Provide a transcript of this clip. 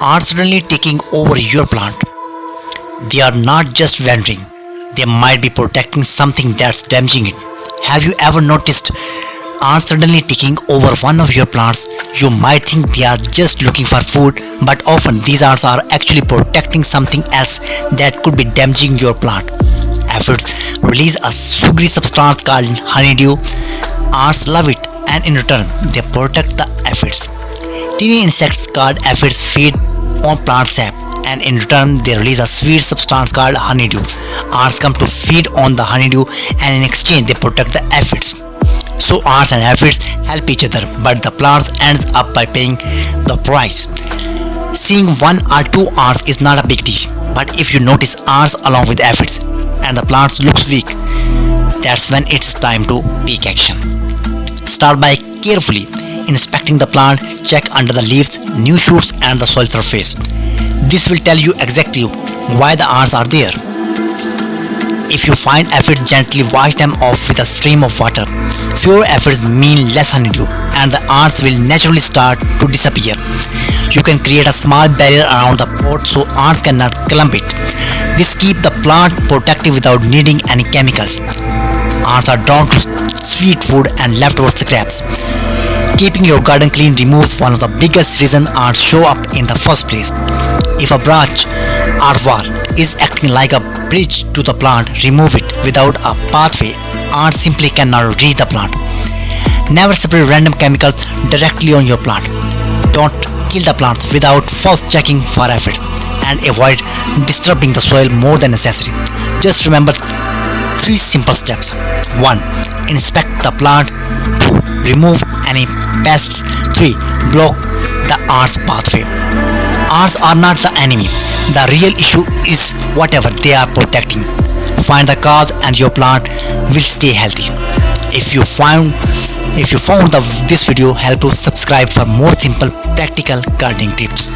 are suddenly taking over your plant. They are not just wandering, they might be protecting something that's damaging it. Have you ever noticed ants suddenly taking over one of your plants? You might think they are just looking for food, but often these ants are actually protecting something else that could be damaging your plant. Aphids release a sugary substance called honeydew. Ants love it, and in return, they protect the aphids. Teeny insects called aphids feed on plant sap, and in return, they release a sweet substance called honeydew. Ants come to feed on the honeydew, and in exchange, they protect the aphids. So ants and aphids help each other, but the plants ends up by paying the price. Seeing one or two ants is not a big deal, but if you notice ants along with aphids and the plants looks weak, that's when it's time to take action. Start by carefully inspecting the plant, check under the leaves, new shoots and the soil surface. This will tell you exactly why the ants are there. If you find aphids, gently wash them off with a stream of water. Fewer aphids mean less honeydew, and the ants will naturally start to disappear. You can create a small barrier around the pot so ants cannot clump it. This keeps the plant protected without needing any chemicals. Ants are drawn to sweet food and leftover scraps. Keeping your garden clean removes one of the biggest reasons ants show up in the first place. If a branch or wall is acting like a bridge to the plant, remove it. Without a pathway, ants simply cannot reach the plant. Never spray random chemicals directly on your plant. Don't kill the plants without first checking for aphids, and avoid disturbing the soil more than necessary. Just remember 3 simple steps. 1. Inspect the plant. 2. Remove any pests. 3. Block the ants pathway. Ants are not the enemy. The real issue is whatever they are protecting. Find the cause and your plant will stay healthy. If you found this video helpful, subscribe for more simple practical gardening tips.